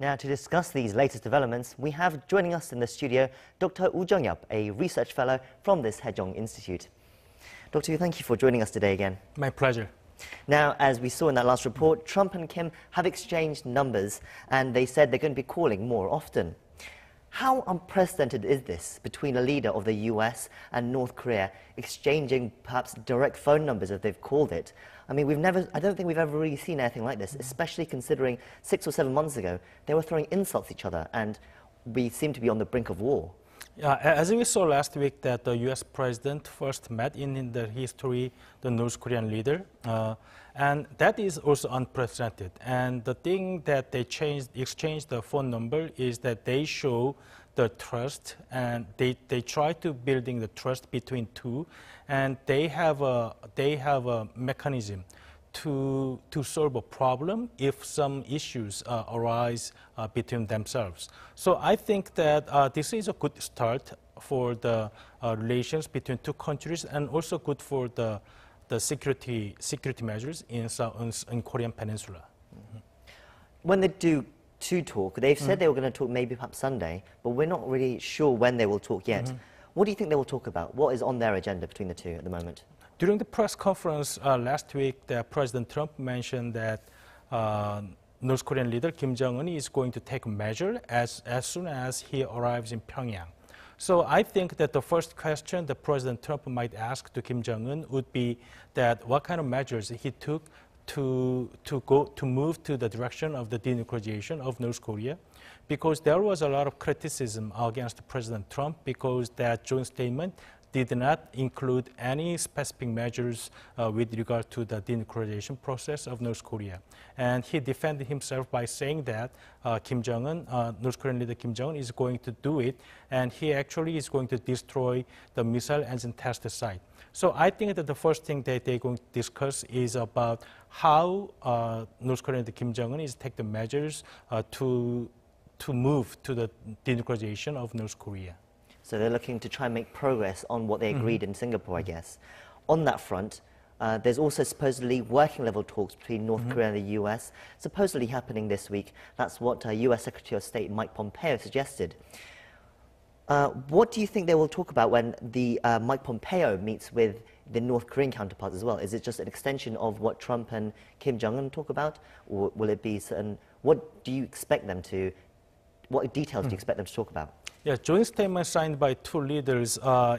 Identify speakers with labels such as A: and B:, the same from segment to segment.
A: Now, to discuss these latest developments, we have joining us in the studio Dr. Jung-yeop, a research fellow from this Sejong Institute. Dr. Yu, thank you for joining us today again.
B: My pleasure.
A: Now, as we saw in that last report, Trump and Kim have exchanged numbers, and they said they're going to be calling more often. How unprecedented is this between a leader of the US and North Korea exchanging perhaps direct phone numbers, as they've called it? I mean, I don't think we've ever really seen anything like this, especially considering 6 or 7 months ago, they were throwing insults at each other, and we seem to be on the brink of war.
B: Yeah, as we saw last week that the US president first met in the history the North Korean leader, and that is also unprecedented. And the thing that they exchanged the phone number is that they show the trust, and they try to building the trust between two, and they have a mechanism to solve a problem if some issues arise between themselves. So I think that this is a good start for the relations between two countries, and also good for the security measures in Korean Peninsula.
A: Mm-hmm. When they do talk, they've said they were going to talk maybe perhaps Sunday, but we're not really sure when they will talk yet. What do you think they will talk about? What is on their agenda between the two at the moment?
B: During the press conference last week, President Trump mentioned that North Korean leader Kim Jong-un is going to take measure as soon as he arrives in Pyongyang. So I think that the first question that President Trump might ask to Kim Jong-un would be that what kind of measures he took to move to the direction of the denuclearization of North Korea, because there was a lot of criticism against President Trump because that joint statement did not include any specific measures with regard to the denuclearization process of North Korea. And he defended himself by saying that Kim Jong-un, North Korean leader Kim Jong-un, is going to do it, and he actually is going to destroy the missile engine test site. So I think that the first thing that they're going to discuss is about how North Korean leader Kim Jong-un is take the measures to move to the denuclearization of North Korea.
A: So they're looking to try and make progress on what they agreed in Singapore, I guess. On that front, there's also supposedly working-level talks between North Korea and the US, supposedly happening this week. That's what US Secretary of State Mike Pompeo suggested. What do you think they will talk about when the Mike Pompeo meets with the North Korean counterparts as well? Is it just an extension of what Trump and Kim Jong-un talk about, or will it be certain? What do you expect them to? What details do you expect them to talk about?
B: Yeah, joint statement signed by two leaders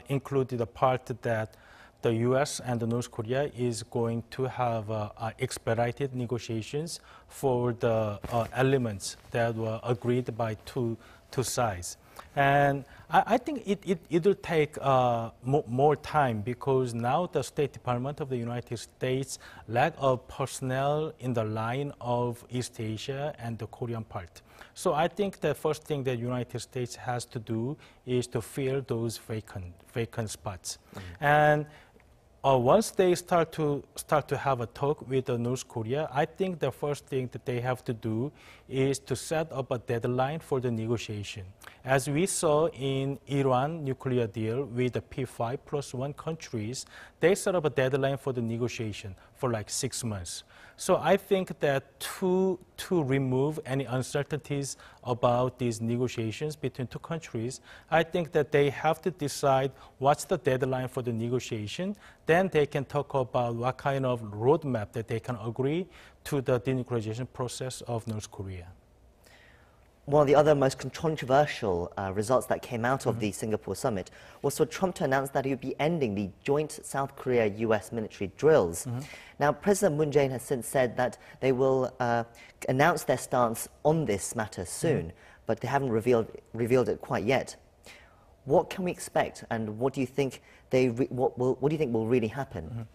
B: included the part that the U.S. and the North Korea is going to have expedited negotiations for the elements that were agreed by two sides. And I think it will take more time, because now the State Department of the United States lack of personnel in the line of East Asia and the Korean part. So I think the first thing that the United States has to do is to fill those vacant spots. And once they start to have a talk with North Korea, I think the first thing that they have to do is to set up a deadline for the negotiation. As we saw in Iran nuclear deal with the P5+1 countries, they set up a deadline for the negotiation for like 6 months. So I think that to remove any uncertainties about these negotiations between two countries, I think that they have to decide what's the deadline for the negotiation. Then they can talk about what kind of roadmap that they can agree to the denuclearization process of North Korea.
A: One of the other most controversial results that came out of the Singapore summit was for Trump to announce that he would be ending the joint South Korea-US military drills. Now, President Moon Jae-in has since said that they will announce their stance on this matter soon, but they haven't revealed it quite yet. What can we expect, and what do you think what do you think will really happen?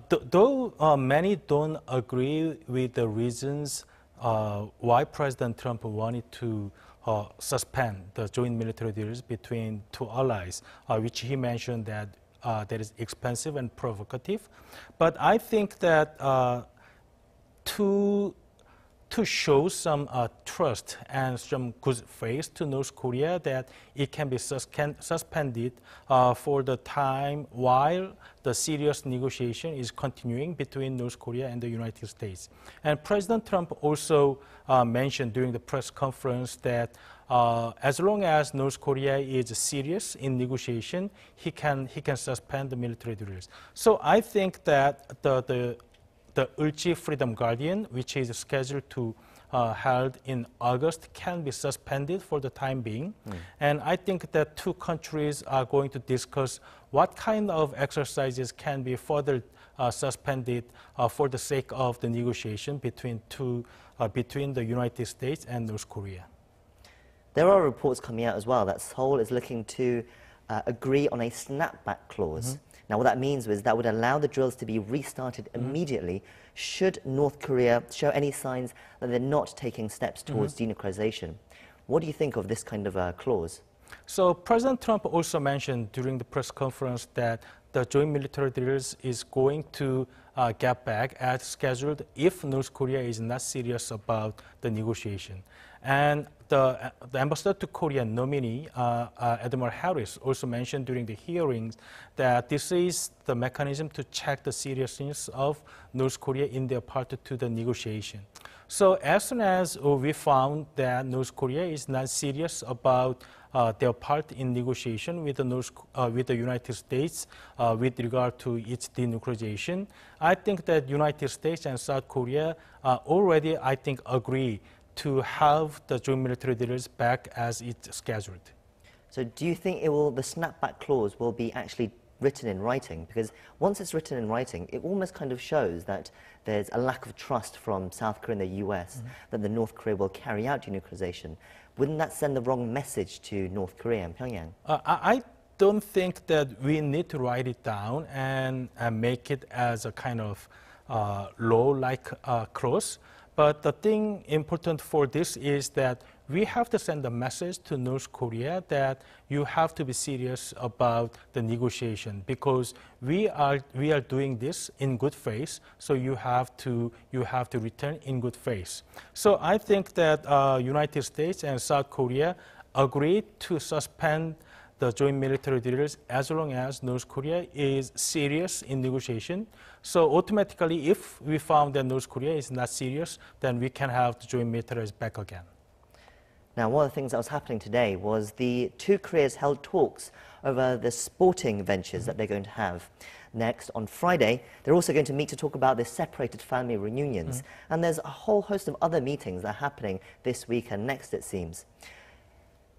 B: Though many don't agree with the reasons why President Trump wanted to suspend the joint military deals between two allies, which he mentioned that that is expensive and provocative. But I think that to to show some trust and some good faith to North Korea that it can be suspended for the time while the serious negotiation is continuing between North Korea and the United States. And President Trump also mentioned during the press conference that as long as North Korea is serious in negotiation, he can suspend the military drills. So I think that the Ulchi Freedom Guardian, which is scheduled to held in August, can be suspended for the time being. And I think that two countries are going to discuss what kind of exercises can be further suspended for the sake of the negotiation between the United States and North Korea.
A: There are reports coming out as well that Seoul is looking to agree on a snapback clause. Now, what that means is that would allow the drills to be restarted immediately should North Korea show any signs that they're not taking steps towards denuclearization. What do you think of this kind of clause?
B: So President Trump also mentioned during the press conference that the joint military drills is going to get back as scheduled if North Korea is not serious about the negotiation. And the ambassador to Korea nominee, Admiral Harris, also mentioned during the hearings that this is the mechanism to check the seriousness of North Korea in their part to the negotiation. So as soon as we found that North Korea is not serious about their part in negotiation with the United States with regard to its denuclearization, I think that United States and South Korea already, I think, agree to have the joint military drills back as it's scheduled.
A: So do you think the snapback clause will be actually written in writing? Because once it's written in writing, it almost kind of shows that there's a lack of trust from South Korea and the US that the North Korea will carry out denuclearization. Wouldn't that send the wrong message to North Korea and Pyongyang?
B: I don't think that we need to write it down and make it as a kind of law-like clause. But the thing important for this is that we have to send a message to North Korea that you have to be serious about the negotiation because we are doing this in good faith. So you have to return in good faith. So I think that United States and South Korea agreed to suspend the joint military drills as long as North Korea is serious in negotiation. So automatically, if we found that North Korea is not serious, then we can have the joint militaries back again.
A: Now, one of the things that was happening today was the two Koreas held talks over the sporting ventures that they're going to have. Next, on Friday, they're also going to meet to talk about the separated family reunions. And there's a whole host of other meetings that are happening this week and next, it seems.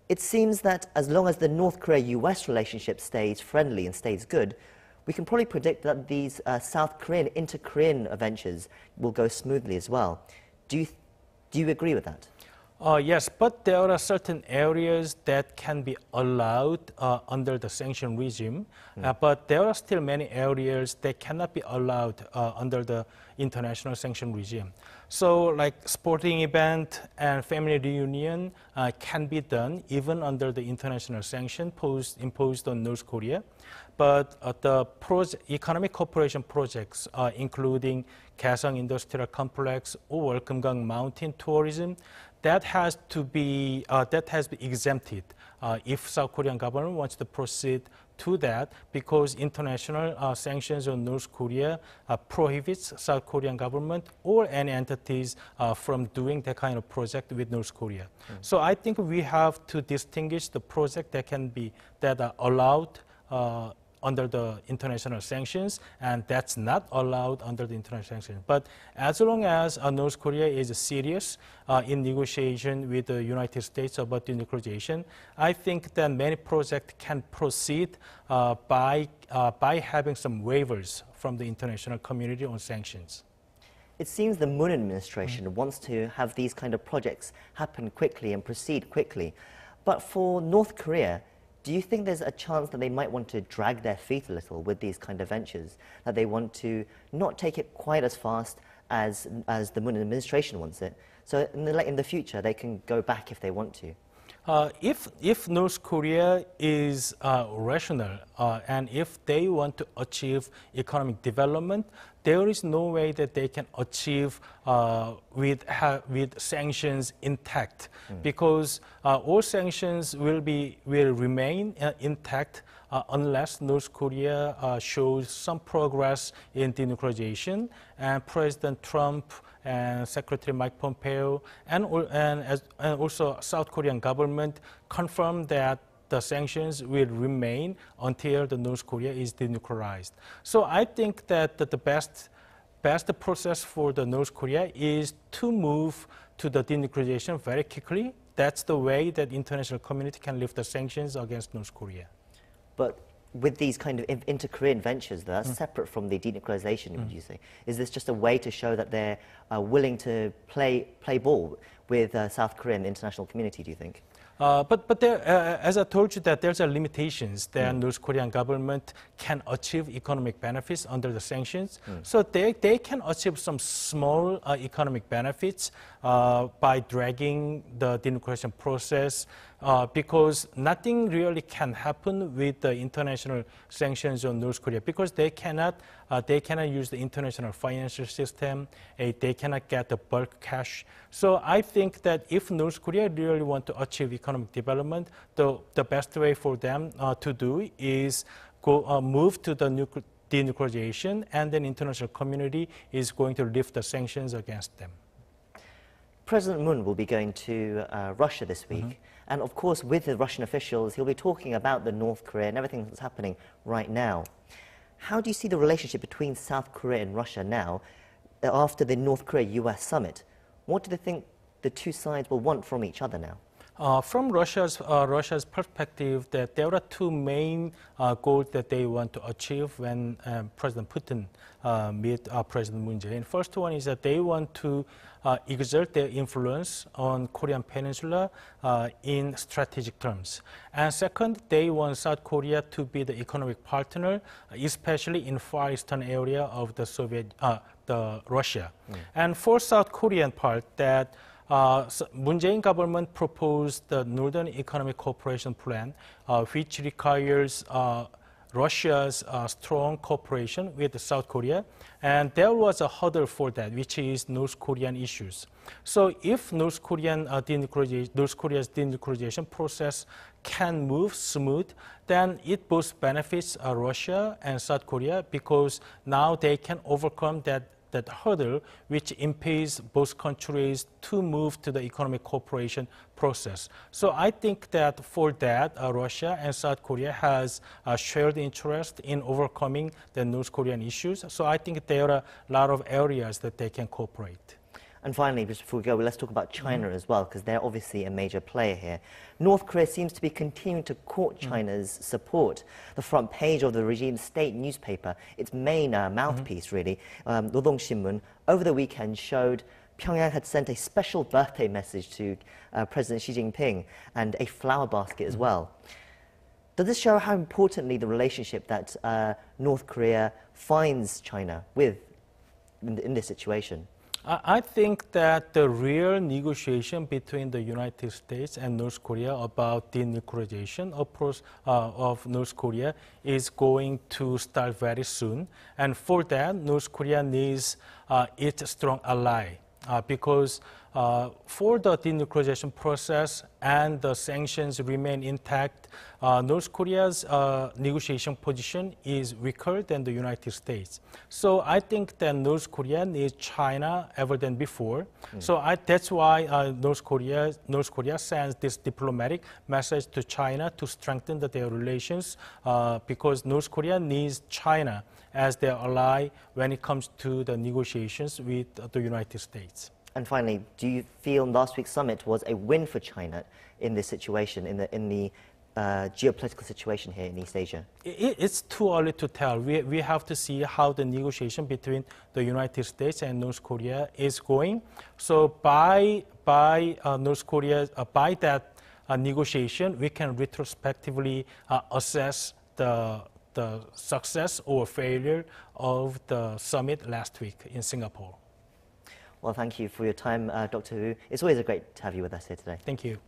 A: It seems that as long as the North Korea-US relationship stays friendly and stays good, we can probably predict that these South Korean, inter-Korean ventures will go smoothly as well. Do you agree with that?
B: Yes, but there are certain areas that can be allowed under the sanction regime, but there are still many areas that cannot be allowed under the international sanction regime. So like sporting event and family reunion can be done even under the international sanction imposed on North Korea. But the economic cooperation projects, including Kaesong Industrial Complex or Kumgang Mountain tourism, that has been exempted if South Korean government wants to proceed to that, because international sanctions on North Korea prohibits South Korean government or any entities from doing that kind of project with North Korea. So I think we have to distinguish the project that are allowed under the international sanctions, and that's not allowed under the international sanctions. But as long as North Korea is serious in negotiation with the United States about denuclearization, I think that many projects can proceed by having some waivers from the international community on sanctions.
A: It seems the Moon administration wants to have these kind of projects happen quickly and proceed quickly. But for North Korea, do you think there's a chance that they might want to drag their feet a little with these kind of ventures, that they want to not take it quite as fast as the Moon administration wants it? So in the future, they can go back if they want to.
B: If North Korea is rational and if they want to achieve economic development, there is no way that they can achieve with sanctions intact, because all sanctions will remain intact unless North Korea shows some progress in denuclearization, and President Trump and Secretary Mike Pompeo and also South Korean government confirmed that the sanctions will remain until the North Korea is denuclearized. So I think that the best process for the North Korea is to move to the denuclearization very quickly. That's the way that international community can lift the sanctions against North Korea.
A: But with these kind of inter-Korean ventures that are separate from the denuclearization, would you say, is this just a way to show that they're willing to play ball with South Korea and the international community, do you think?
B: But there, as I told you, that there's limitations that North Korean government can achieve economic benefits under the sanctions. So they can achieve some small economic benefits by dragging the denuclearization process, because nothing really can happen with the international sanctions on North Korea, because they cannot use the international financial system, they cannot get the bulk cash. So I think that if North Korea really want to achieve economic development, the best way for them to do is move to the denuclearization, and then international community is going to lift the sanctions against them.
A: President Moon will be going to Russia this week. And of course, with the Russian officials, he'll be talking about the North Korea and everything that's happening right now. How do you see the relationship between South Korea and Russia now, after the North Korea-US summit? What do they think the two sides will want from each other now?
B: From Russia's perspective, that there are two main goals that they want to achieve when President Putin meet President Moon Jae-in. First one is that they want to exert their influence on Korean Peninsula in strategic terms. And second, they want South Korea to be the economic partner, especially in Far Eastern area of the Russia. And for South Korean part, that Moon Jae-in government proposed the Northern Economic Cooperation Plan, which requires Russia's strong cooperation with South Korea, and there was a hurdle for that, which is North Korean issues. So if North Korea's denuclearization process can move smooth, then it both benefits Russia and South Korea, because now they can overcome that hurdle which impedes both countries to move to the economic cooperation process. So I think that for that, Russia and South Korea has a shared interest in overcoming the North Korean issues. So I think there are a lot of areas that they can cooperate.
A: And finally, just before we go, let's talk about China as well, because they're obviously a major player here. North Korea seems to be continuing to court China's support. The front page of the regime's state newspaper, its main mouthpiece really, Rodong Shinmun, over the weekend showed Pyongyang had sent a special birthday message to President Xi Jinping and a flower basket as well. Does this show how importantly the relationship that North Korea finds China with in this situation?
B: I think that the real negotiation between the United States and North Korea about denuclearization of North Korea is going to start very soon. And for that, North Korea needs its strong ally, because for the denuclearization process and the sanctions remain intact, North Korea's negotiation position is weaker than the United States. So I think that North Korea needs China ever than before. So that's why North Korea sends this diplomatic message to China to strengthen their relations, because North Korea needs China as their ally when it comes to the negotiations with the United States.
A: And finally, do you feel last week's summit was a win for China in this situation, in the geopolitical situation here in East Asia?
B: It's too early to tell. We have to see how the negotiation between the United States and North Korea is going. So by North Korea, by that negotiation, we can retrospectively assess the success or failure of the summit last week in Singapore.
A: Well, thank you for your time, Dr. Wu. It's always great to have you with us here today.
B: Thank you.